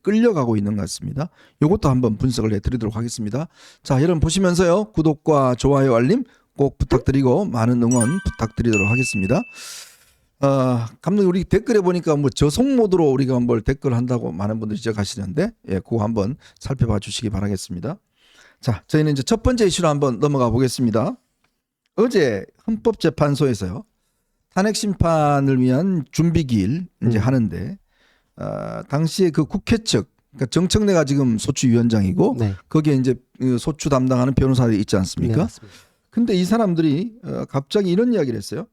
끌려가고 있는 것 같습니다. 이것도 한번 분석을 해드리도록 하겠습니다. 자, 여러분 보시면서요. 구독과 좋아요, 알림 꼭 부탁드리고 많은 응원 부탁드리도록 하겠습니다. 감독님, 우리 댓글에 보니까 뭐 저속 모드로 우리가 뭘 댓글 한다고 많은 분들이 지적하시는데, 예, 그거 한번 살펴봐 주시기 바라겠습니다. 자, 저희는 이제 첫 번째 이슈로 한번 넘어가 보겠습니다. 어제 헌법재판소에서요, 탄핵 심판을 위한 준비기일 이제 하는데, 당시에 그 국회 측, 그러니까 정청래가 지금 소추위원장이고, 네. 거기에 이제 소추 담당하는 변호사들이 있지 않습니까? 네, 맞습니다. 근데 이 사람들이 갑자기 이런 이야기를 했어요.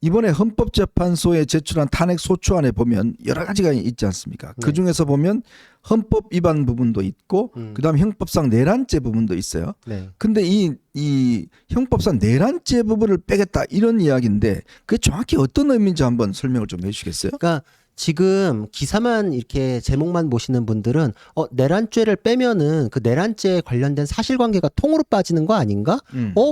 이번에 헌법재판소에 제출한 탄핵 소추안에 보면 여러 가지가 있지 않습니까? 네. 그 중에서 보면 헌법 위반 부분도 있고, 그다음 형법상 내란죄 부분도 있어요. 네. 근데 이 형법상 내란죄 부분을 빼겠다 이런 이야기인데, 그게 정확히 어떤 의미인지 한번 설명을 좀 해주시겠어요? 그러니까 지금 기사만 이렇게 제목만 보시는 분들은 내란죄를 빼면은 그 내란죄에 관련된 사실관계가 통으로 빠지는 거 아닌가?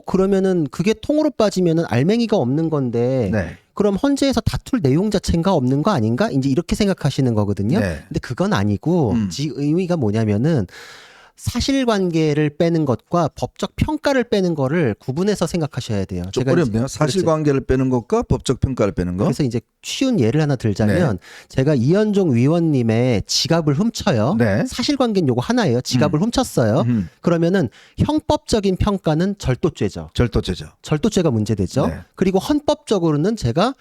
그러면은 그게 통으로 빠지면은 알맹이가 없는 건데 네. 그럼 헌재에서 다툴 내용 자체가 없는 거 아닌가? 이제 이렇게 생각하시는 거거든요. 네. 근데 그건 아니고 의미가 뭐냐면은 사실관계를 빼는 것과 법적 평가를 빼는 거를 구분해서 생각하셔야 돼요. 좀 어렵네요. 사실관계를 빼는 것과 법적 평가를 빼는 것. 그래서 이제 쉬운 예를 하나 들자면 제가 이현종 위원님의 지갑을 훔쳐요. 네. 사실관계는 요거 하나예요. 지갑을 훔쳤어요. 그러면은 형법적인 평가는 절도죄죠. 절도죄죠. 절도죄가 문제되죠. 네. 그리고 헌법적으로는 제가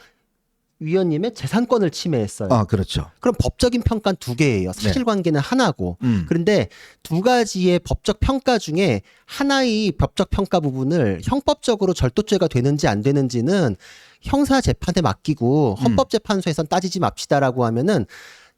위원님의 재산권을 침해했어요. 그렇죠. 그럼 법적인 평가는 두 개예요. 사실관계는 하나고. 그런데 두 가지의 법적 평가 중에 하나의 법적 평가 부분을 형법적으로 절도죄가 되는지 안 되는지는 형사 재판에 맡기고 헌법재판소에선 따지지 맙시다라고 하면은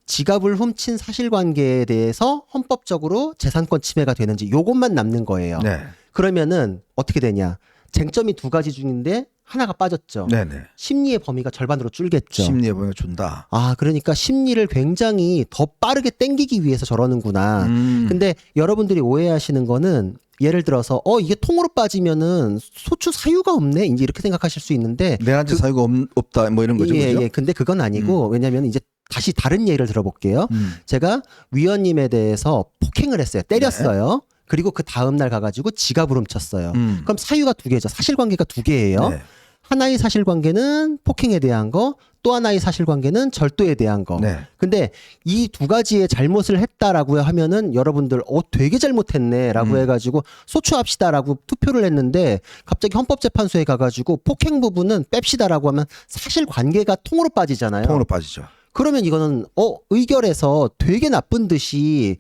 지갑을 훔친 사실관계에 대해서 헌법적으로 재산권 침해가 되는지 요것만 남는 거예요. 네. 그러면은 어떻게 되냐? 쟁점이 두 가지 중인데 하나가 빠졌죠. 네네. 심리의 범위가 절반으로 줄겠죠. 심리에 보여 준다. 그러니까 심리를 굉장히 더 빠르게 땡기기 위해서 저러는구나. 근데 여러분들이 오해하시는 거는 예를 들어서 이게 통으로 빠지면은 소추 사유가 없네. 이제 이렇게 생각하실 수 있는데 내란죄 사유가 없다 뭐 이런 거죠. 그죠? 예. 근데 그건 아니고 왜냐면 이제 다시 다른 예를 들어볼게요. 제가 위원님에 대해서 폭행을 했어요. 때렸어요. 그리고 그 다음 날 가가지고 지갑을 훔쳤어요. 그럼 사유가 두 개죠. 사실관계가 두 개예요. 네. 하나의 사실관계는 폭행에 대한 거, 또 하나의 사실관계는 절도에 대한 거. 네. 근데 이 두 가지의 잘못을 했다라고 하면은 여러분들 되게 잘못했네라고 해가지고 소추합시다라고 투표를 했는데 갑자기 헌법재판소에 가가지고 폭행 부분은 뺍시다라고 하면 사실관계가 통으로 빠지잖아요. 통으로 빠지죠. 그러면 이거는 의결에서 되게 나쁜 듯이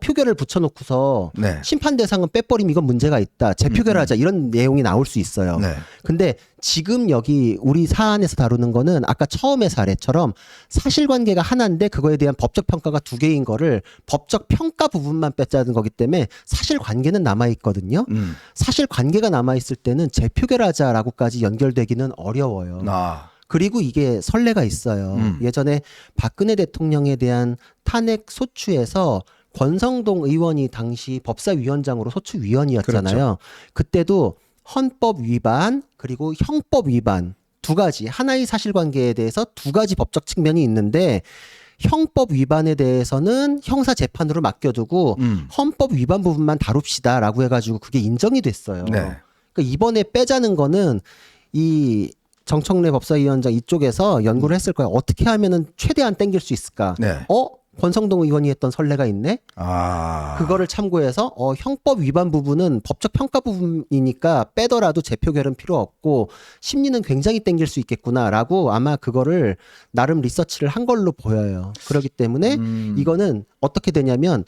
표결을 붙여놓고서 네. 심판 대상은 빼버리면 이건 문제가 있다. 재표결하자 이런 내용이 나올 수 있어요. 네. 근데 지금 여기 우리 사안에서 다루는 거는 아까 처음의 사례처럼 사실관계가 하나인데 그거에 대한 법적 평가가 두 개인 거를 법적 평가 부분만 뺐자는 거기 때문에 사실관계는 남아있거든요. 사실관계가 남아있을 때는 재표결하자라고까지 연결되기는 어려워요. 그리고 이게 선례가 있어요. 예전에 박근혜 대통령에 대한 탄핵 소추에서 권성동 의원이 당시 법사위원장으로 소추위원이었잖아요. 그렇죠. 그때도 헌법 위반 그리고 형법 위반 두 가지 하나의 사실관계에 대해서 두 가지 법적 측면이 있는데 형법 위반에 대해서는 형사 재판으로 맡겨두고 헌법 위반 부분만 다룹시다라고 해가지고 그게 인정이 됐어요. 네. 그러니까 이번에 빼자는 거는 이 정청래 법사위원장 이쪽에서 연구를 했을 거예요. 어떻게 하면은 최대한 땡길 수 있을까? 네. 권성동 의원이 했던 선례가 있네. 그거를 참고해서 형법 위반 부분은 법적 평가 부분이니까 빼더라도 재표결은 필요 없고 심리는 굉장히 땡길 수 있겠구나라고 아마 그거를 나름 리서치를 한 걸로 보여요. 그렇기 때문에 이거는 어떻게 되냐면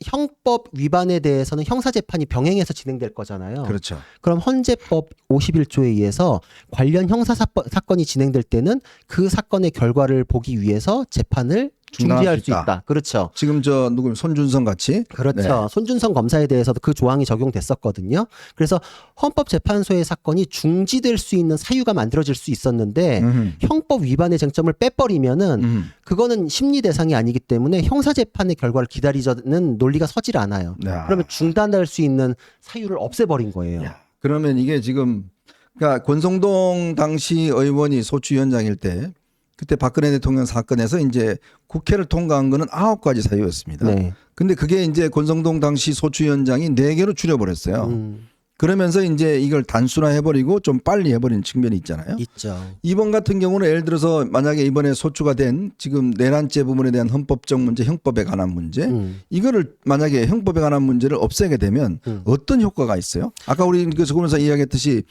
형법 위반에 대해서는 형사재판이 병행해서 진행될 거잖아요. 그렇죠. 그럼 헌재법 51조에 의해서 관련 형사사건이 진행될 때는 그 사건의 결과를 보기 위해서 재판을 중지할 수 있다. 그렇죠. 지금 누구 손준성 같이. 그렇죠. 네. 손준성 검사에 대해서도 그 조항이 적용됐었거든요. 그래서 헌법재판소의 사건이 중지될 수 있는 사유가 만들어질 수 있었는데 형법 위반의 쟁점을 빼버리면은 그거는 심리 대상이 아니기 때문에 형사재판의 결과를 기다리자는 논리가 서질 않아요. 그러면 중단할 수 있는 사유를 없애버린 거예요. 그러면 이게 지금 그러니까 권성동 당시 의원이 소추위원장일 때 그때 박근혜 대통령 사건에서 이제 국회를 통과한 거는 9가지 사유였습니다. 네. 근데 그게 이제 권성동 당시 소추위원장이 4개로 줄여버렸어요. 그러면서 이제 이걸 단순화해버리고 좀 빨리 해버린 측면이 있잖아요. 있죠. 이번 같은 경우는 예를 들어서 만약에 이번에 소추가 된 지금 내란죄 부분에 대한 헌법적 문제, 형법에 관한 문제, 이거를 만약에 형법에 관한 문제를 없애게 되면 어떤 효과가 있어요? 아까 우리 그 조금에서 이야기했듯이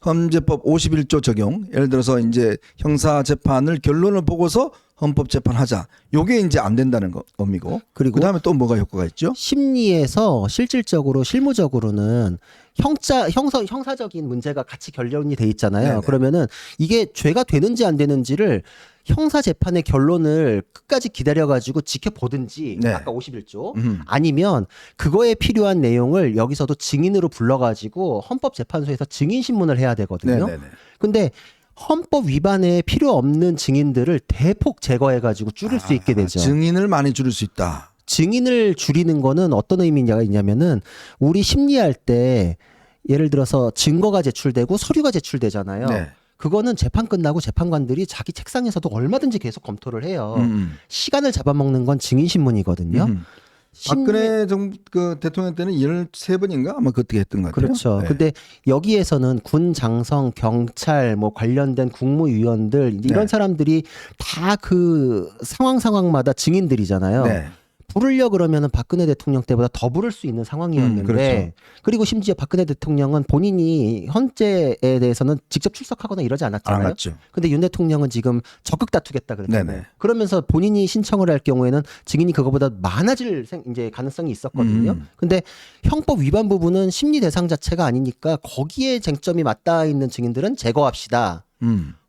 헌재법 51조 적용, 예를 들어서 이제 형사재판을 결론을 보고서 헌법재판하자. 요게 이제 안 된다는 겁니고. 그리고 그다음에 또 뭐가 효과가 있죠? 심리에서 실질적으로 실무적으로는 형사적인 문제가 같이 결론이 돼 있잖아요. 네네. 그러면은 이게 죄가 되는지 안 되는지를 형사 재판의 결론을 끝까지 기다려가지고 지켜보든지 네. 아까 51조 아니면 그거에 필요한 내용을 여기서도 증인으로 불러가지고 헌법재판소에서 증인 신문을 해야 되거든요. 네네네. 근데 헌법 위반에 필요 없는 증인들을 대폭 제거해가지고 줄일 수 있게 되죠. 증인을 많이 줄일 수 있다. 증인을 줄이는 거는 어떤 의미가 있냐면은 우리 심리할 때 예를 들어서 증거가 제출되고 서류가 제출되잖아요. 네. 그거는 재판 끝나고 재판관들이 자기 책상에서도 얼마든지 계속 검토를 해요. 시간을 잡아먹는 건 증인 신문이거든요. 박근혜 그 대통령 때는 13번인가 아마 그때 했던 것 같아요. 그렇죠. 네. 근데 여기에서는 군 장성, 경찰, 뭐 관련된 국무위원들 이런 네. 사람들이 다 그 상황마다 증인들이잖아요. 네. 부르려 그러면은 박근혜 대통령 때보다 더 부를 수 있는 상황이었는데 그렇죠. 그리고 심지어 박근혜 대통령은 본인이 헌재에 대해서는 직접 출석하거나 이러지 안 않았잖아요. 갔죠. 근데 윤 대통령은 지금 적극 다투겠다 그랬잖아요. 네네. 그러면서 본인이 신청을 할 경우에는 증인이 그거보다 많아질 이제 가능성이 있었거든요. 근데 형법 위반 부분은 심리 대상 자체가 아니니까 거기에 쟁점이 맞닿아 있는 증인들은 제거합시다.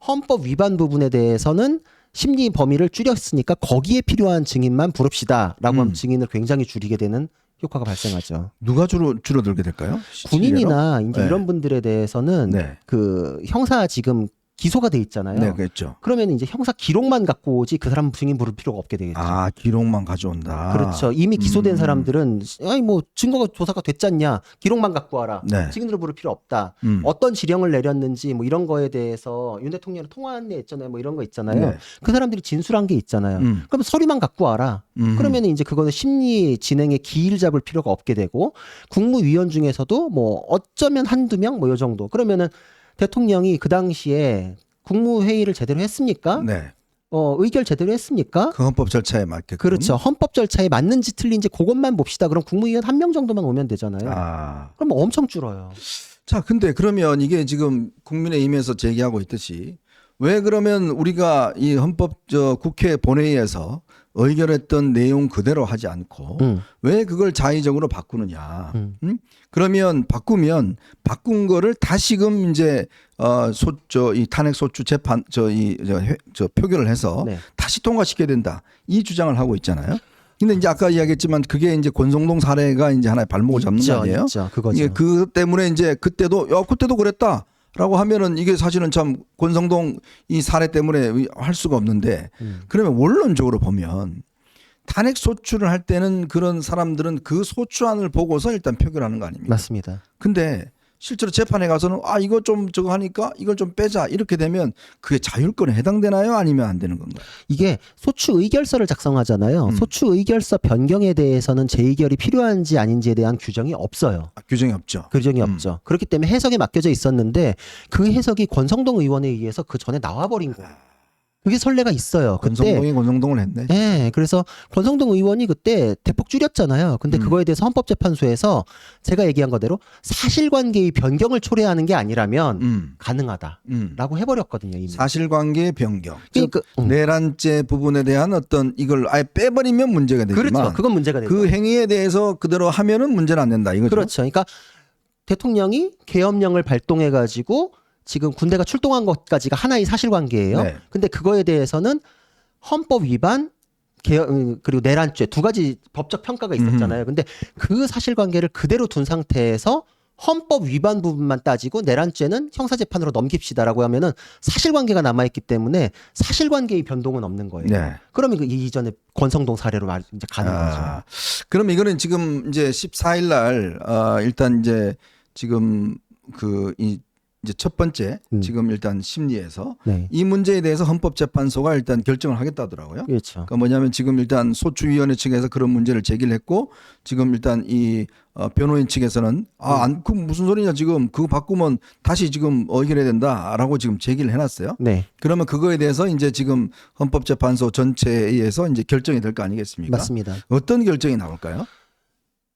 헌법 위반 부분에 대해서는 심리 범위를 줄였으니까 거기에 필요한 증인만 부릅시다라고 하면 증인을 굉장히 줄이게 되는 효과가 발생하죠. 누가 줄어들게 될까요? 군인이나 이제 네. 이런 분들에 대해서는 네. 그 형사 지금 기소가 돼 있잖아요. 네, 그렇죠. 그러면 이제 형사 기록만 갖고 오지 그 사람 증인 부를 필요가 없게 되겠죠. 아, 기록만 가져온다. 그렇죠. 이미 기소된 사람들은 아니 뭐 증거가 조사가 됐잖냐 기록만 갖고 와라. 네. 증인으로 부를 필요 없다. 음. 어떤 지령을 내렸는지 뭐 이런 거에 대해서 윤 대통령이 통화한 애 있잖아요. 뭐 이런 거 있잖아요. 네. 그 사람들이 진술한 게 있잖아요. 그럼 서류만 갖고 와라. 그러면 이제 그거는 심리 진행에 기일 잡을 필요가 없게 되고 국무위원 중에서도 뭐 어쩌면 한두 명 뭐 요 정도. 그러면은 대통령이 그 당시에 국무회의를 제대로 했습니까? 네. 의결 제대로 했습니까? 그 헌법 절차에 맞게끔. 그렇죠. 헌법 절차에 맞는지 틀린지 그것만 봅시다. 그럼 국무위원 한 명 정도만 오면 되잖아요. 아. 그럼 엄청 줄어요. 자, 근데 그러면 이게 지금 국민의힘에서 제기하고 있듯이 왜 그러면 우리가 이 헌법 국회 본회의에서 의결했던 내용 그대로 하지 않고 왜 그걸 자의적으로 바꾸느냐? 그러면 바꾼 거를 다시금 이제 이 탄핵 소추 재판 표결을 해서 네. 다시 통과시켜야 된다. 이 주장을 하고 있잖아요. 근데 이제 아까 이야기했지만 그게 이제 권성동 사례가 이제 하나의 발목을 잡는 거 아니에요? 있죠. 그거죠. 이게 그 때문에 이제 그때도 그랬다라고 하면은 이게 사실은 참 권성동 이 사례 때문에 할 수가 없는데 그러면 원론적으로 보면 탄핵 소추를 할 때는 그런 사람들은 그 소추안을 보고서 일단 표결하는 거 아닙니까? 맞습니다. 근데 실제로 재판에 가서는 이거 좀 저거 하니까 이걸 좀 빼자 이렇게 되면 그게 자율권에 해당되나요? 아니면 안 되는 건가요? 이게 소추 의결서를 작성하잖아요. 소추 의결서 변경에 대해서는 재의결이 필요한지 아닌지에 대한 규정이 없어요. 규정이 없죠. 규정이 없죠. 그렇기 때문에 해석에 맡겨져 있었는데 그 해석이 권성동 의원에 의해서 그 전에 나와버린 거예요. 그게 선례가 있어요. 그때 권성동을 했네. 네, 그래서 권성동 의원이 그때 대폭 줄였잖아요. 근데 그거에 대해서 헌법재판소에서 제가 얘기한 거대로 사실관계의 변경을 초래하는 게 아니라면 가능하다라고 해버렸거든요. 이미. 사실관계 변경. 그러니까, 내란죄 부분에 대한 어떤 이걸 아예 빼버리면 문제가 되지만 그렇죠. 그건 문제가 되죠. 그 행위에 대해서 그대로 하면은 문제는 안 된다 이거죠. 그렇죠. 그러니까 대통령이 계엄령을 발동해가지고 지금 군대가 출동한 것까지가 하나의 사실관계예요. 네. 근데 그거에 대해서는 헌법 위반 그리고 내란죄 두 가지 법적 평가가 있었잖아요. 근데 그 사실관계를 그대로 둔 상태에서 헌법 위반 부분만 따지고 내란죄는 형사재판으로 넘깁시다라고 하면은 사실관계가 남아있기 때문에 사실관계의 변동은 없는 거예요. 네. 그러면 그 이전에 권성동 사례로 이제 가는 거죠. 그럼 이거는 지금 이제 14일 날 일단 이제 지금 이 이제 첫 번째 지금 일단 심리에서 네. 이 문제에 대해서 헌법재판소가 일단 결정을 하겠다더라고요. 그렇죠. 그러니까 뭐냐면 지금 일단 소추위원회 측에서 그런 문제를 제기를 했고 지금 일단 이 변호인 측에서는 그 무슨 소리냐 지금 그거 바꾸면 다시 지금 의결해야 된다라고 지금 제기를 해놨어요. 네. 그러면 그거에 대해서 이제 지금 헌법재판소 전체에 의해서 이제 결정이 될 거 아니겠습니까? 맞습니다. 어떤 결정이 나올까요?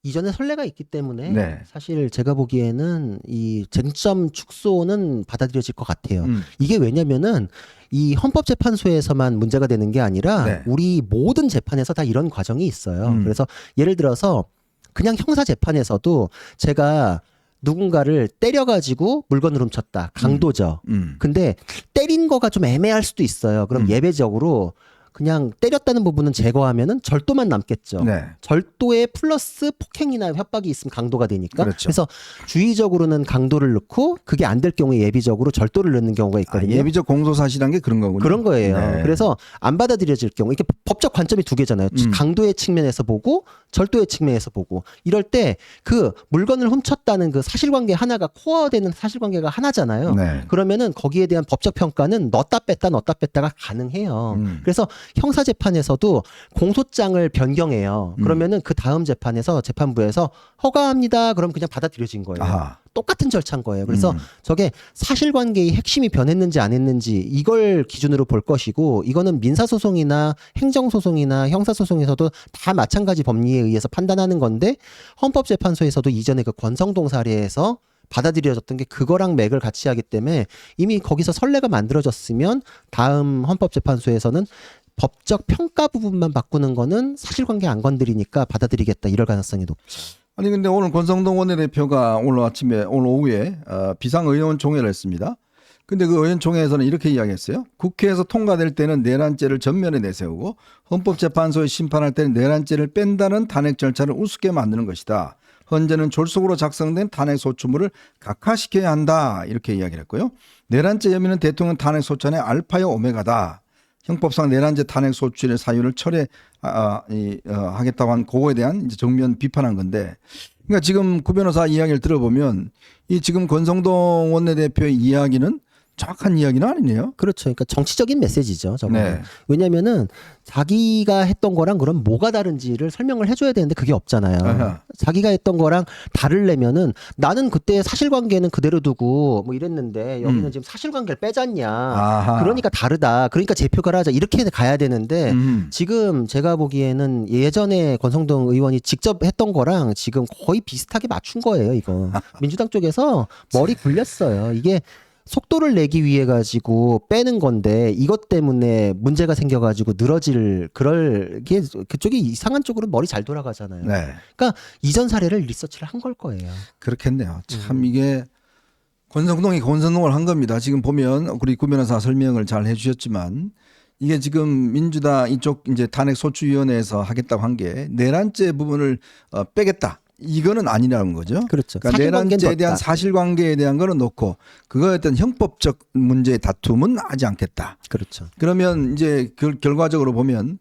이전에 선례가 있기 때문에 네. 사실 제가 보기에는 이 쟁점 축소는 받아들여질 것 같아요. 이게 왜냐면은 이 헌법재판소에서만 문제가 되는 게 아니라 네. 우리 모든 재판에서 다 이런 과정이 있어요. 그래서 예를 들어서 그냥 형사재판에서도 제가 누군가를 때려가지고 물건을 훔쳤다. 강도죠. 근데 때린 거가 좀 애매할 수도 있어요. 그럼 예외적으로 그냥 때렸다는 부분은 제거하면은 절도만 남겠죠. 네. 절도에 플러스 폭행이나 협박이 있으면 강도가 되니까. 그렇죠. 그래서 주의적으로는 강도를 넣고 그게 안 될 경우에 예비적으로 절도를 넣는 경우가 있거든요. 예비적 공소사실한 게 그런 거군요. 그런 거예요. 네. 그래서 안 받아들여질 경우 이게 법적 관점이 두 개잖아요. 강도의 측면에서 보고 절도의 측면에서 보고 이럴 때 그 물건을 훔쳤다는 그 사실관계 하나가 코어되는 사실관계가 하나잖아요. 네. 그러면은 거기에 대한 법적 평가는 넣었다 뺐다가 가능해요. 그래서 형사재판에서도 공소장을 변경해요. 그러면은 그 다음 재판에서 재판부에서 허가합니다. 그럼 그냥 받아들여진 거예요. 아하. 똑같은 절차인 거예요. 그래서 저게 사실관계의 핵심이 변했는지 안 했는지 이걸 기준으로 볼 것이고 이거는 민사소송이나 행정소송이나 형사소송에서도 다 마찬가지 법리에 의해서 판단하는 건데 헌법재판소에서도 이전에 그 권성동 사례에서 받아들여졌던 게 그거랑 맥을 같이 하기 때문에 이미 거기서 선례가 만들어졌으면 다음 헌법재판소에서는 법적 평가 부분만 바꾸는 거는 사실관계 안 건드리니까 받아들이겠다 이럴 가능성이 높죠. 아니 근데 오늘 권성동 원내대표가 오늘 오후에 비상의원총회를 했습니다. 근데 그 의원총회에서는 이렇게 이야기했어요. 국회에서 통과될 때는 내란죄를 전면에 내세우고 헌법재판소에 심판할 때는 내란죄를 뺀다는 탄핵 절차를 우습게 만드는 것이다. 헌재는 졸속으로 작성된 탄핵 소추물을 각하시켜야 한다. 이렇게 이야기를 했고요. 내란죄 혐의는 대통령 탄핵 소추안의 알파요 오메가다. 형법상 내란죄 탄핵 소추의 사유를 하겠다고 한 그거에 대한 이제 정면 비판한 건데, 그러니까 지금 구 변호사 이야기를 들어보면 이 지금 권성동 원내대표의 이야기는 정확한 이야기는 아니네요. 그렇죠. 그러니까 정치적인 메시지죠. 저거는. 네. 왜냐면은 자기가 했던 거랑 그럼 뭐가 다른지를 설명을 해줘야 되는데 그게 없잖아요. 아하. 자기가 했던 거랑 다르려면은 나는 그때 사실관계는 그대로 두고 뭐 이랬는데 여기는 지금 사실관계를 빼잖냐. 아하. 그러니까 다르다. 그러니까 재표가 하자. 이렇게 가야 되는데 지금 제가 보기에는 예전에 권성동 의원이 직접 했던 거랑 지금 거의 비슷하게 맞춘 거예요. 이거. 민주당 쪽에서 머리 굴렸어요. 이게 속도를 내기 위해 가지고 빼는 건데 이것 때문에 문제가 생겨가지고 늘어질 게 그쪽이 이상한 쪽으로 머리 잘 돌아가잖아요. 네. 그러니까 이전 사례를 리서치를 한 걸 거예요. 그렇겠네요. 참 이게 권성동이 권성동을 한 겁니다. 지금 보면 우리 구 변호사 설명을 잘 해주셨지만 이게 지금 민주당 이쪽 이제 탄핵 소추위원회에서 하겠다고 한 게 내란죄 부분을 빼겠다. 이거는 아니라는 거죠. 그렇죠. 그러니까 내란죄에 대한 사실관계에 대한 거는 놓고 그거에 어떤 형법적 문제의 다툼은 하지 않겠다. 그렇죠. 그러면 이제 결과적으로 보면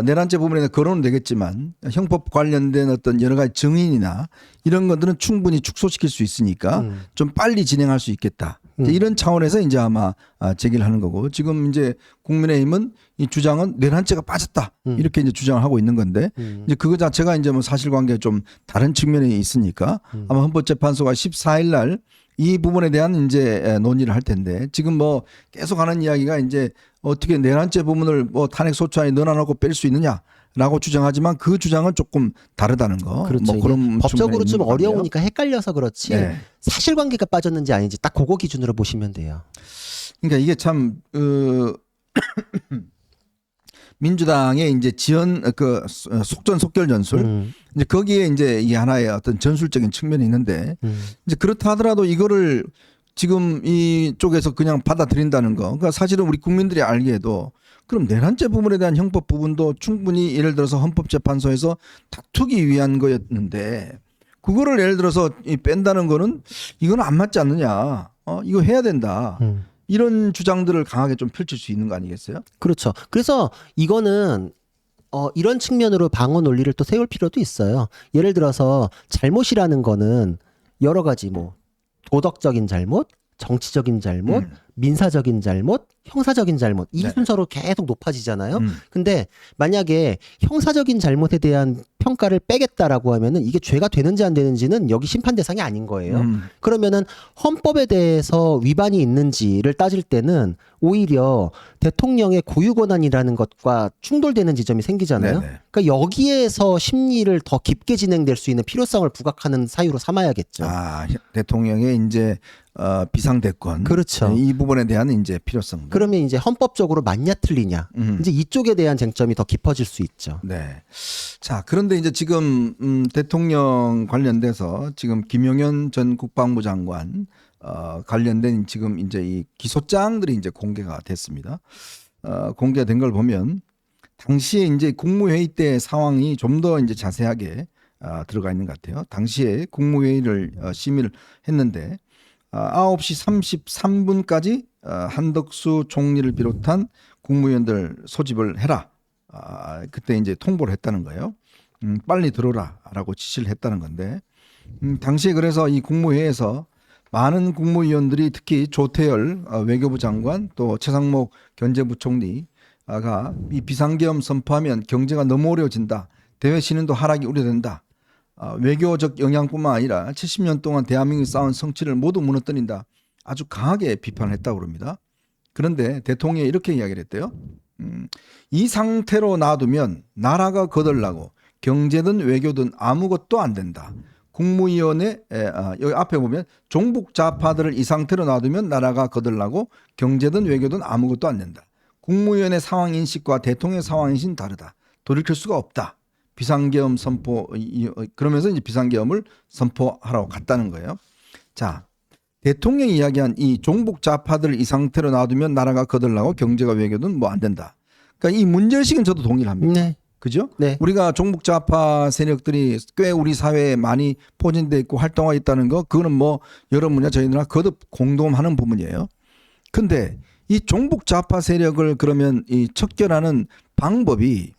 내란죄 부분에 거론은 되겠지만 형법 관련된 어떤 여러 가지 증인이나 이런 것들은 충분히 축소시킬 수 있으니까 좀 빨리 진행할 수 있겠다. 이런 차원에서 이제 아마 제기를 하는 거고 지금 이제 국민의힘은 이 주장은 내란죄가 빠졌다 이렇게 이제 주장을 하고 있는 건데 이제 그거 자체가 이제 뭐 사실관계 좀 다른 측면이 있으니까 아마 헌법재판소가 14일 날 이 부분에 대한 이제 논의를 할 텐데 지금 뭐 계속 하는 이야기가 이제 어떻게 내란죄 부분을 뭐 탄핵 소추안에 넣어놓고 뺄 수 있느냐라고 주장하지만 그 주장은 조금 다르다는 거. 그렇죠. 뭐 그런 법적으로 좀 측면이 있는 것 같네요. 어려우니까 헷갈려서 그렇지 네. 사실관계가 빠졌는지 아닌지 딱 그거 기준으로 보시면 돼요. 그러니까 이게 참 민주당의 이제 속전속결 전술 이제 거기에 이제 이 하나의 어떤 전술적인 측면이 있는데 이제 그렇다 하더라도 이거를 지금 이쪽에서 그냥 받아들인다는 거. 그러니까 사실은 우리 국민들이 알기에도 그럼 내란죄 부분에 대한 형법 부분도 충분히 예를 들어서 헌법재판소에서 다투기 위한 거였는데 그거를 예를 들어서 뺀다는 거는 이건 안 맞지 않느냐. 이거 해야 된다. 이런 주장들을 강하게 좀 펼칠 수 있는 거 아니겠어요? 그렇죠. 그래서 이거는 이런 측면으로 방어 논리를 또 세울 필요도 있어요. 예를 들어서 잘못이라는 거는 여러 가지 뭐 도덕적인 잘못, 정치적인 잘못, 민사적인 잘못, 형사적인 잘못 이 네. 순서로 계속 높아지잖아요. 음. 근데 만약에 형사적인 잘못에 대한 평가를 빼겠다라고 하면은 이게 죄가 되는지 안 되는지는 여기 심판 대상이 아닌 거예요. 그러면은 헌법에 대해서 위반이 있는지를 따질 때는 오히려 대통령의 고유 권한이라는 것과 충돌되는 지점이 생기잖아요. 네네. 그러니까 여기에서 심리를 더 깊게 진행될 수 있는 필요성을 부각하는 사유로 삼아야겠죠. 대통령의 이제 비상대권. 그렇죠. 네, 이 부분에 대한 이제 필요성. 그러면 이제 헌법적으로 맞냐 틀리냐 이제 이쪽에 대한 쟁점이 더 깊어질 수 있죠. 네. 자, 그런데 이제 지금 대통령 관련돼서 지금 김용현 전 국방부 장관 관련된 지금 이제 이 기소장들이 이제 공개가 됐습니다. 공개된 걸 보면 당시에 이제 국무회의 때 상황이 좀 더 이제 자세하게 들어가 있는 것 같아요. 당시에 국무회의를 심의를 했는데 9시 33분까지 한덕수 총리를 비롯한 국무위원들 소집을 해라. 그때 이제 통보를 했다는 거예요. 빨리 들어오라라고 지시를 했다는 건데 당시에 그래서 이 국무회의에서 많은 국무위원들이 특히 조태열 외교부 장관 또 최상목 경제부총리가 이 비상계엄 선포하면 경제가 너무 어려워진다. 대외 신인도 하락이 우려된다. 외교적 영향뿐만 아니라 70년 동안 대한민국이 쌓은 성취를 모두 무너뜨린다. 아주 강하게 비판을 했다고 그럽니다. 그런데 대통령이 이렇게 이야기를 했대요. 이 상태로 놔두면 나라가 거덜나고 경제든 외교든 아무것도 안 된다. 국무위원회 여기 앞에 보면 종북 좌파들을 이 상태로 놔두면 나라가 거덜나고 경제든 외교든 아무것도 안 된다. 국무위원회 상황 인식과 대통령의 상황 인식은 다르다. 돌이킬 수가 없다. 비상계엄 선포 그러면서 이제 비상계엄을 선포하라고 갔다는 거예요. 자, 대통령이 이야기한 이 종북 좌파들을 이 상태로 놔두면 나라가 거덜나고 경제가 외교든 뭐 안 된다. 그러니까 이 문제의식은 저도 동의를 합니다. 네. 그죠? 네. 우리가 종북 좌파 세력들이 꽤 우리 사회에 많이 포진돼 있고 활동하고 있다는 거 그거는 뭐 여러분이나 저희들이나 거듭 공동하는 부분이에요. 근데 이 종북 좌파 세력을 그러면 이 척결하는 방법이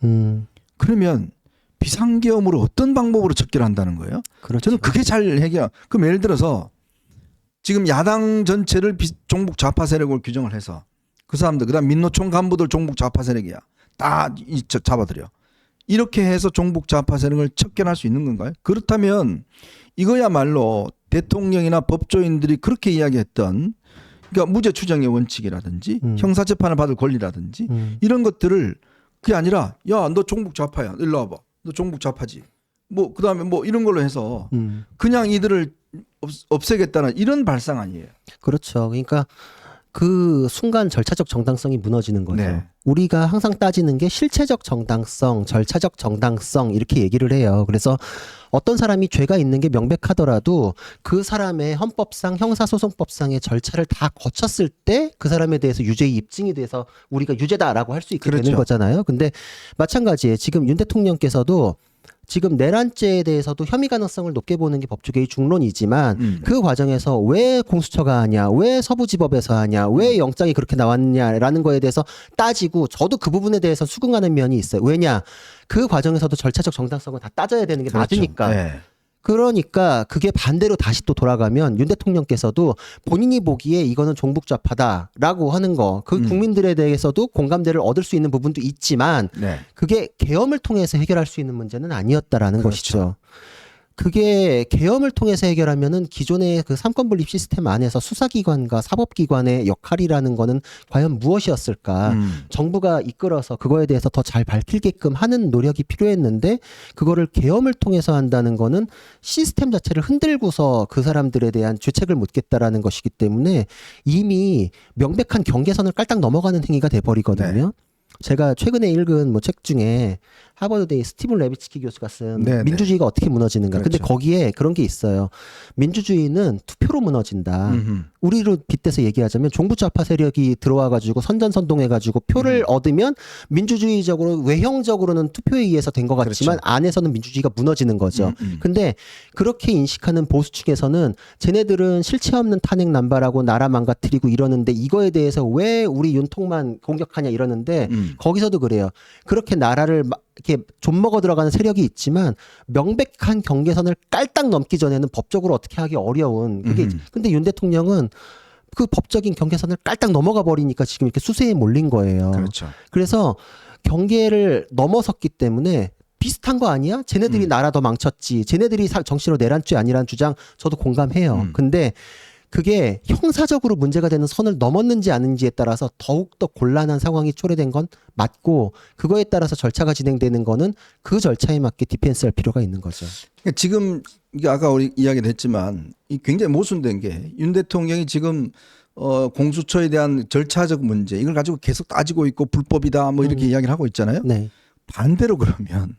그러면 비상계엄으로 어떤 방법으로 척결한다는 거예요? 그렇죠. 저는 그게 잘 그럼 예를 들어서 지금 야당 전체를 종북 좌파 세력으로 규정을 해서 그 사람들 그다음 민노총 간부들 종북 좌파 세력이야. 다 잡아들여. 이렇게 해서 종북 좌파 세력을 척결할 수 있는 건가요? 그렇다면 이거야말로 대통령이나 법조인들이 그렇게 이야기했던 그러니까 무죄 추정의 원칙이라든지 형사재판을 받을 권리라든지 이런 것들을 그게 아니라 야, 너 종북 좌파야. 일로 와봐. 너 종북 좌파지. 뭐 그다음에 뭐 이런 걸로 해서 그냥 이들을 없애겠다는 이런 발상 아니에요. 그렇죠. 그러니까 그 순간 절차적 정당성이 무너지는 거죠. 네. 우리가 항상 따지는 게 실체적 정당성, 절차적 정당성 이렇게 얘기를 해요. 그래서 어떤 사람이 죄가 있는 게 명백하더라도 그 사람의 헌법상 형사소송법상의 절차를 다 거쳤을 때 그 사람에 대해서 유죄의 입증이 돼서 우리가 유죄다라고 할 수 있게 그렇죠. 되는 거잖아요. 근데 마찬가지에 지금 윤 대통령께서도 지금 내란죄에 대해서도 혐의 가능성을 높게 보는 게 법조계의 중론이지만 그 과정에서 왜 공수처가 하냐, 왜 서부지법에서 하냐, 왜 영장이 그렇게 나왔냐라는 거에 대해서 따지고 저도 그 부분에 대해서 수긍하는 면이 있어요. 왜냐? 그 과정에서도 절차적 정당성은 다 따져야 되는 게 그렇죠. 맞으니까. 네. 그러니까 그게 반대로 다시 또 돌아가면 윤 대통령께서도 본인이 보기에 이거는 종북좌파다라고 하는 거, 그 국민들에 대해서도 공감대를 얻을 수 있는 부분도 있지만 네. 그게 계엄을 통해서 해결할 수 있는 문제는 아니었다라는 그렇죠. 것이죠. 그게 계엄을 통해서 해결하면은 기존의 그 삼권 분립 시스템 안에서 수사기관과 사법기관의 역할이라는 거는 과연 무엇이었을까? 정부가 이끌어서 그거에 대해서 더 잘 밝히게끔 하는 노력이 필요했는데 그거를 계엄을 통해서 한다는 거는 시스템 자체를 흔들고서 그 사람들에 대한 죄책을 묻겠다라는 것이기 때문에 이미 명백한 경계선을 깔딱 넘어가는 행위가 돼버리거든요. 네. 제가 최근에 읽은 뭐 책 중에 하버드대의 스티븐 레비츠키 교수가 쓴 네, 민주주의가 어떻게 무너지는가. 근데 그렇죠. 거기에 그런 게 있어요. 민주주의는 투표로 무너진다. 우리로 빗대서 얘기하자면 종부좌파 세력이 들어와가지고 선전선동해가지고 표를 얻으면 민주주의적으로 외형적으로는 투표에 의해서 된 것 같지만 그렇죠. 안에서는 민주주의가 무너지는 거죠. 근데 그렇게 인식하는 보수층에서는 쟤네들은 실체 없는 탄핵 남발하고 나라 망가뜨리고 이러는데 이거에 대해서 왜 우리 윤통만 공격하냐 이러는데 거기서도 그래요. 그렇게 나라를 이렇게 좀먹어 들어가는 세력이 있지만 명백한 경계선을 깔딱 넘기 전에는 법적으로 어떻게 하기 어려운 그게 근데 윤 대통령은 그 법적인 경계선을 깔딱 넘어가 버리니까 지금 이렇게 수세에 몰린 거예요. 그렇죠. 그래서 경계를 넘어섰기 때문에 비슷한 거 아니야? 쟤네들이 나라 더 망쳤지. 쟤네들이 정치로 내란죄 아니라는 주장 저도 공감해요. 근데 그게 형사적으로 문제가 되는 선을 넘었는지 아닌지에 따라서 더욱더 곤란한 상황이 초래된 건 맞고, 그거에 따라서 절차가 진행되는 거는 그 절차에 맞게 디펜스할 필요가 있는 거죠. 그러니까 지금 이게 아까 우리 이야기도 했지만 이 굉장히 모순된 게 윤 대통령이 지금 공수처에 대한 절차적 문제 이걸 가지고 계속 따지고 있고 불법이다 뭐 이렇게 이야기를 하고 있잖아요. 네. 반대로 그러면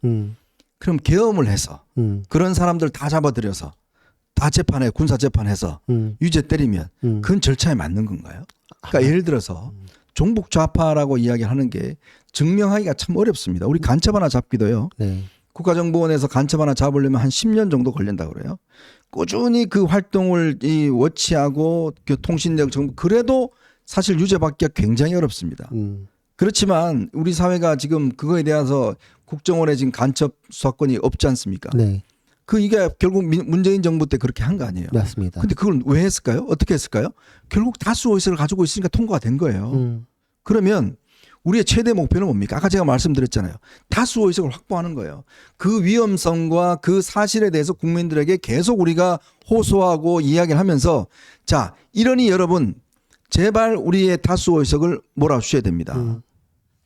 그럼 계엄을 해서 그런 사람들 다 잡아들여서 다 재판에 군사 재판해서 유죄 때리면 그건 절차에 맞는 건가요? 그러니까 예를 들어서 종북 좌파라고 이야기하는 게 증명하기가 참 어렵습니다. 우리 간첩 하나 잡기도요. 네. 국가정보원에서 간첩 하나 잡으려면 한 10년 정도 걸린다고 그래요. 꾸준히 그 활동을 워치하고 통신력 정보 그래도 사실 유죄받기가 굉장히 어렵습니다. 그렇지만 우리 사회가 지금 그거에 대해서 국정원에 지금 간첩 수사권이 없지 않습니까? 네. 이게 결국 문재인 정부 때 그렇게 한 거 아니에요. 맞습니다. 근데 그걸 왜 했을까요? 어떻게 했을까요? 결국 다수 의석을 가지고 있으니까 통과가 된 거예요. 그러면 우리의 최대 목표는 뭡니까? 아까 제가 말씀드렸잖아요. 다수 의석을 확보하는 거예요. 그 위험성과 그 사실에 대해서 국민들에게 계속 우리가 호소하고 이야기를 하면서 자, 이러니 여러분 제발 우리의 다수 의석을 몰아주셔야 됩니다.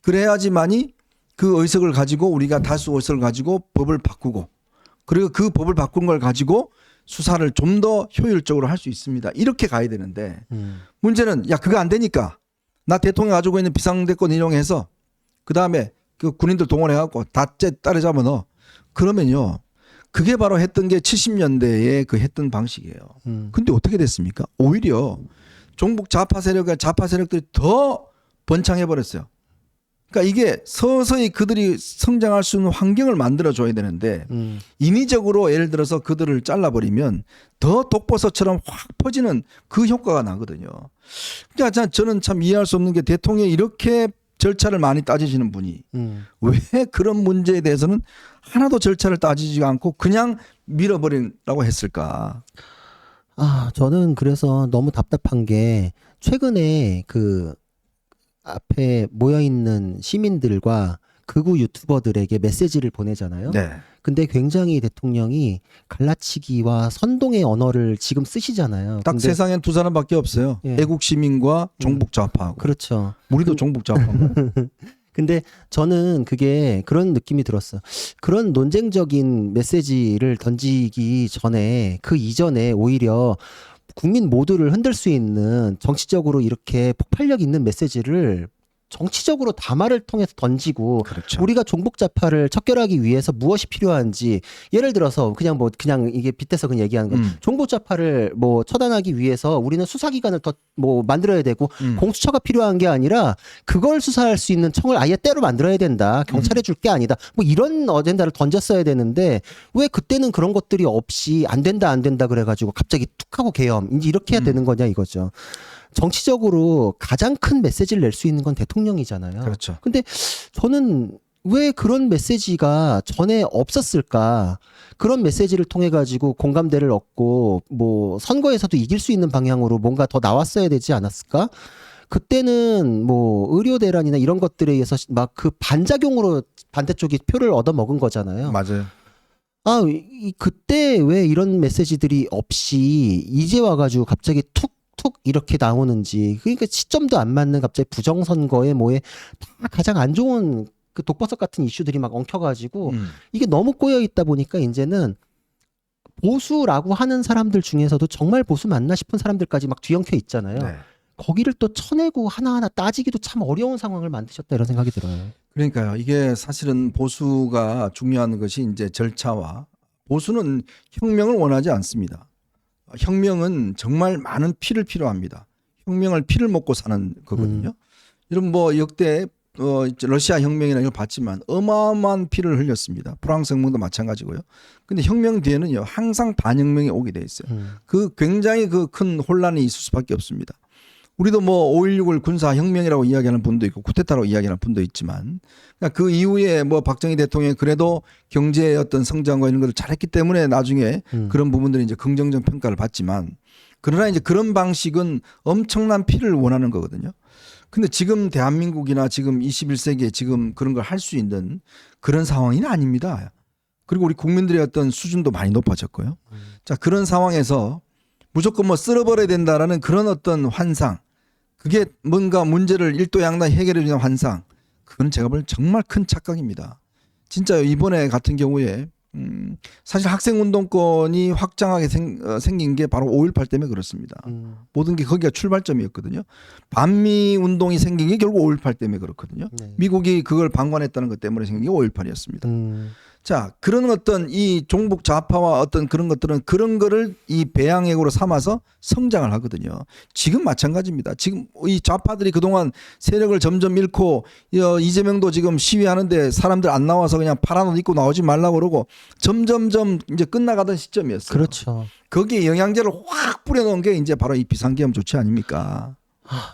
그래야지만이 그 의석을 가지고 우리가 다수 의석을 가지고 법을 바꾸고 그리고 그 법을 바꾼 걸 가지고 수사를 좀 더 효율적으로 할 수 있습니다. 이렇게 가야 되는데 문제는 야 그거 안 되니까 나 대통령 가지고 있는 비상대권 인용해서 그다음에 그 군인들 동원해갖고 다 따라잡아 넣어. 그러면요. 그게 바로 했던 게 70년대에 그 했던 방식이에요. 근데 어떻게 됐습니까? 오히려 종북 좌파 세력들이 더 번창해버렸어요. 그러니까 이게 서서히 그들이 성장할 수 있는 환경을 만들어줘야 되는데 인위적으로 예를 들어서 그들을 잘라버리면 더 독버섯처럼 확 퍼지는 그 효과가 나거든요. 그러니까 저는 참 이해할 수 없는 게 대통령이 이렇게 절차를 많이 따지시는 분이 왜 그런 문제에 대해서는 하나도 절차를 따지지 않고 그냥 밀어버리라고 했을까? 저는 그래서 너무 답답한 게 최근에 그 앞에 모여있는 시민들과 극우 유튜버들에게 메시지를 보내잖아요. 네. 근데 굉장히 대통령이 갈라치기와 선동의 언어를 지금 쓰시잖아요. 딱 근데 세상엔 두 사람밖에 없어요. 예. 애국 시민과 종북 좌파하고. 그렇죠. 우리도 종북 좌파인가요? 근데 저는 그게 그런 느낌이 들었어. 그런 논쟁적인 메시지를 던지기 전에 그 이전에 오히려 국민 모두를 흔들 수 있는 정치적으로 이렇게 폭발력 있는 메시지를 정치적으로 담화를 통해서 던지고 그렇죠. 우리가 종북좌파를 척결하기 위해서 무엇이 필요한지 예를 들어서 그냥 이게 빗대서 그냥 얘기하는 거 종북좌파를 처단하기 위해서 우리는 수사기관을 더 만들어야 되고 공수처가 필요한 게 아니라 그걸 수사할 수 있는 청을 아예 따로 만들어야 된다. 경찰에 줄 게 아니다. 이런 어젠다를 던졌어야 되는데 왜 그때는 그런 것들이 없이 안 된다 그래가지고 갑자기 툭 하고 계엄 이제 이렇게 해야 되는 거냐 이거죠. 정치적으로 가장 큰 메시지를 낼 수 있는 건 대통령이잖아요. 그렇죠. 근데 저는 왜 그런 메시지가 전에 없었을까? 그런 메시지를 통해 가지고 공감대를 얻고 선거에서도 이길 수 있는 방향으로 뭔가 더 나왔어야 되지 않았을까? 그때는 의료 대란이나 이런 것들에 의해서 막 그 반작용으로 반대쪽이 표를 얻어 먹은 거잖아요. 맞아요. 그때 왜 이런 메시지들이 없이 이제 와가지고 갑자기 툭 이렇게 나오는지. 그러니까 시점도 안 맞는 갑자기 부정선거에 다 가장 안 좋은 그 독버섯 같은 이슈들이 막 엉켜가지고 이게 너무 꼬여 있다 보니까 이제는 보수라고 하는 사람들 중에서도 정말 보수 맞나 싶은 사람들까지 막 뒤엉켜 있잖아요. 네. 거기를 또 쳐내고 하나하나 따지기도 참 어려운 상황을 만드셨다 이런 생각이 들어요. 그러니까요. 이게 사실은 보수가 중요한 것이 이제 절차와 보수는 혁명을 원하지 않습니다. 혁명은 정말 많은 피를 필요합니다. 혁명을 피를 먹고 사는 거거든요. 이런 역대 러시아 혁명이나 이걸 봤지만 어마어마한 피를 흘렸습니다. 프랑스 혁명도 마찬가지고요. 근데 혁명 뒤에는요 항상 반혁명이 오게 돼 있어요. 그 굉장히 그 큰 혼란이 있을 수밖에 없습니다. 우리도 5.16을 군사혁명이라고 이야기하는 분도 있고 쿠데타라고 이야기하는 분도 있지만 그러니까 그 이후에 박정희 대통령이 그래도 경제의 어떤 성장과 이런 것을 잘했기 때문에 나중에 그런 부분들이 이제 긍정적 평가를 받지만 그러나 이제 그런 방식은 엄청난 피를 원하는 거거든요. 근데 지금 대한민국이나 지금 21세기에 지금 그런 걸 할 수 있는 그런 상황이 아닙니다. 그리고 우리 국민들의 어떤 수준도 많이 높아졌고요. 자, 그런 상황에서 무조건 뭐 쓸어버려야 된다라는 그런 어떤 환상, 그게 뭔가 문제를 일도양단 해결해 주는 환상, 그건 제가 볼 정말 큰 착각입니다. 진짜 이번에 같은 경우에 사실 학생운동권이 확장하게 생긴 게 바로 5.18 때문에 그렇습니다. 모든 게 거기가 출발점이었거든요. 반미 운동이 생긴 게 결국 5.18 때문에 그렇거든요. 네. 미국이 그걸 방관했다는 것 때문에 생긴 게 5.18이었습니다. 자, 그런 어떤 이 종북 좌파와 어떤 그런 것들은 그런 거를 이 배양액으로 삼아서 성장을 하거든요. 지금 마찬가지입니다. 지금 이 좌파들이 그동안 세력을 점점 잃고 이재명도 지금 시위하는데 사람들 안 나와서 그냥 파란 옷 입고 나오지 말라고 그러고 점점점 이제 끝나가던 시점이었어요. 그렇죠. 거기에 영양제를 확 뿌려놓은 게 이제 바로 이 비상계엄 조치 아닙니까?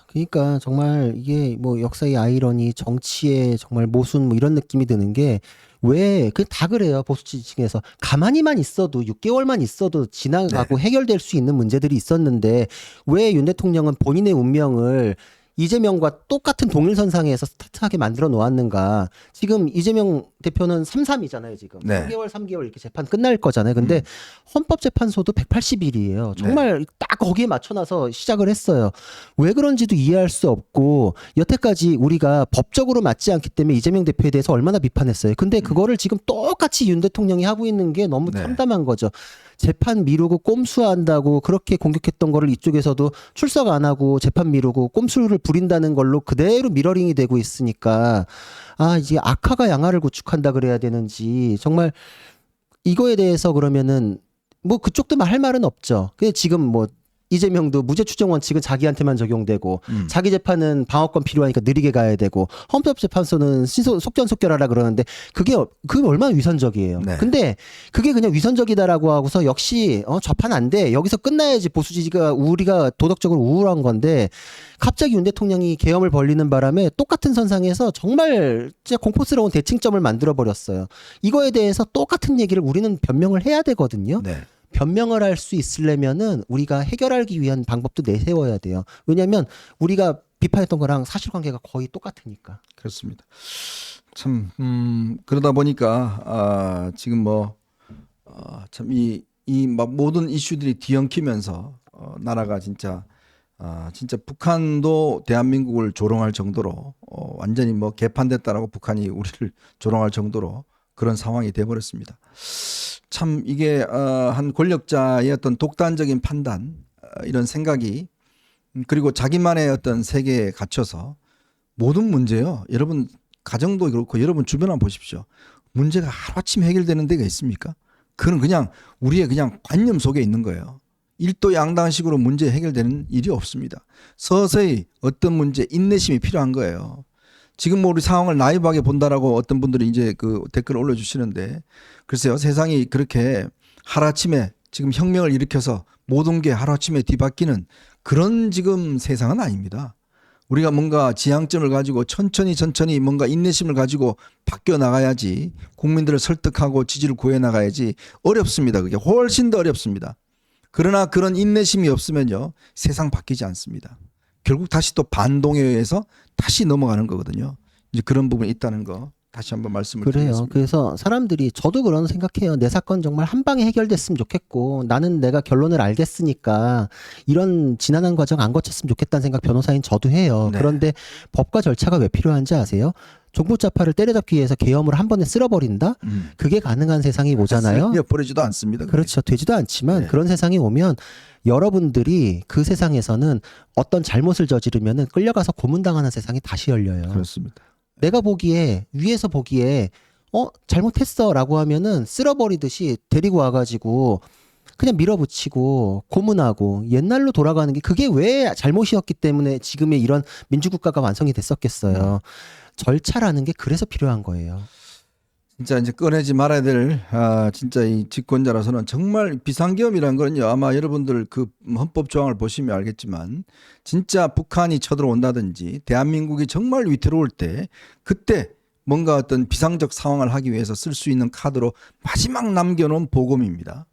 그러니까 정말 이게 뭐 역사의 아이러니, 정치의 정말 모순 뭐 이런 느낌이 드는 게 왜 그 다 그래요. 보수 지층에서 가만히만 있어도 6개월만 있어도 지나가고 해결될 수 있는 문제들이 있었는데 왜 윤 대통령은 본인의 운명을 이재명과 똑같은 동일선상에서 스타트하게 만들어 놓았는가. 지금 이재명 대표는 3-3이잖아요, 지금. 네. 3개월 이렇게 재판 끝날 거잖아요. 근데 헌법재판소도 180일이에요. 정말 딱 거기에 맞춰놔서 시작을 했어요. 왜 그런지도 이해할 수 없고 여태까지 우리가 법적으로 맞지 않기 때문에 이재명 대표에 대해서 얼마나 비판했어요. 근데 그거를 지금 똑같이 윤 대통령이 하고 있는 게 너무 네. 참담한 거죠. 재판 미루고 꼼수한다고 그렇게 공격했던 거를 이쪽에서도 출석 안 하고 재판 미루고 꼼수를 부린다는 걸로 그대로 미러링이 되고 있으니까 이제 악화가 양화를 구축한다 그래야 되는지 정말 이거에 대해서 그러면은 뭐 그쪽도 할 말은 없죠. 근데 지금 뭐 이재명도 무죄 추정 원칙은 자기한테만 적용되고 자기 재판은 방어권 필요하니까 느리게 가야 되고 헌법재판소는 속전속결하라 그러는데 그게 얼마나 위선적이에요. 네. 근데 그게 그냥 위선적이다라고 하고서 역시 좌판 안 돼. 여기서 끝나야지 보수 지지가 우리가 도덕적으로 우울한 건데 갑자기 윤 대통령이 계엄을 벌리는 바람에 똑같은 선상에서 정말 진짜 공포스러운 대칭점을 만들어 버렸어요. 이거에 대해서 똑같은 얘기를 우리는 변명을 해야 되거든요. 네. 변명을 할 수 있으려면은 우리가 해결하기 위한 방법도 내세워야 돼요. 왜냐하면 우리가 비판했던 거랑 사실관계가 거의 똑같으니까. 그렇습니다. 참 그러다 보니까 지금 뭐 참 이 모든 이슈들이 뒤엉키면서 나라가 진짜 북한도 대한민국을 조롱할 정도로 완전히 뭐 개판됐다라고 북한이 우리를 조롱할 정도로 그런 상황이 돼버렸습니다. 참 이게 한 권력자의 어떤 독단적인 판단 이런 생각이 그리고 자기만의 어떤 세계에 갇혀서 모든 문제요. 여러분 가정도 그렇고 여러분 주변 한번 보십시오. 문제가 하루아침에 해결되는 데가 있습니까? 그건 그냥 우리의 그냥 관념 속에 있는 거예요. 일도양단식으로 문제 해결되는 일이 없습니다. 서서히 어떤 문제 인내심이 필요한 거예요. 지금 뭐 우리 상황을 나이브하게 본다라고 어떤 분들이 이제 그 댓글을 올려주시는데 글쎄요 세상이 그렇게 하루아침에 지금 혁명을 일으켜서 모든 게 하루아침에 뒤바뀌는 그런 지금 세상은 아닙니다. 우리가 뭔가 지향점을 가지고 천천히 뭔가 인내심을 가지고 바뀌어 나가야지 국민들을 설득하고 지지를 구해 나가야지 어렵습니다. 그게 훨씬 더 어렵습니다. 그러나 그런 인내심이 없으면요 세상 바뀌지 않습니다. 결국 다시 또 반동에 의해서 다시 넘어가는 거거든요. 이제 그런 부분이 있다는 거 다시 한번 말씀을 그래요. 드리겠습니다. 그래서 사람들이 저도 그런 생각해요. 내 사건 정말 한 방에 해결됐으면 좋겠고 나는 내가 결론을 알겠으니까 이런 지난한 과정 안 거쳤으면 좋겠다는 생각 변호사인 저도 해요. 네. 그런데 법과 절차가 왜 필요한지 아세요? 종북좌파를 때려잡기 위해서 계엄을 한 번에 쓸어버린다? 그게 가능한 세상이 오잖아요. 버리지도 않습니다. 그게. 그렇죠. 되지도 않지만 네. 그런 세상이 오면 여러분들이 그 세상에서는 어떤 잘못을 저지르면 끌려가서 고문당하는 세상이 다시 열려요. 그렇습니다. 내가 보기에 위에서 보기에 잘못했어 라고 하면은 쓸어버리듯이 데리고 와가지고 그냥 밀어붙이고 고문하고 옛날로 돌아가는 게 그게 왜 잘못이었기 때문에 지금의 이런 민주국가가 완성이 됐었겠어요. 절차라는 게 그래서 필요한 거예요. 진짜 이제 꺼내지 말아야 될 진짜 이 집권자라서는 정말 비상계엄이라는 거는요 아마 여러분들 그 헌법 조항을 보시면 알겠지만 진짜 북한이 쳐들어온다든지 대한민국이 정말 위태로울 때 그때 뭔가 어떤 비상적 상황을 하기 위해서 쓸 수 있는 카드로 마지막 남겨놓은 보검입니다.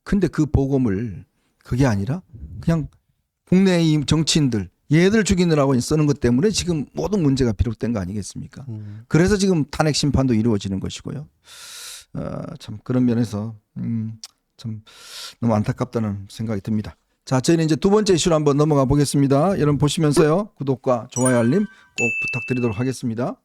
근데 그 보검을 그게 아니라 그냥 국내 이 정치인들 얘들 죽이느라고 쓰는 것 때문에 지금 모든 문제가 비롯된 거 아니겠습니까? 그래서 지금 탄핵 심판도 이루어지는 것이고요. 참 그런 면에서 참 너무 안타깝다는 생각이 듭니다. 자, 저희는 이제 두 번째 이슈로 한번 넘어가 보겠습니다. 여러분 보시면서요, 구독과 좋아요, 알림 꼭 부탁드리도록 하겠습니다.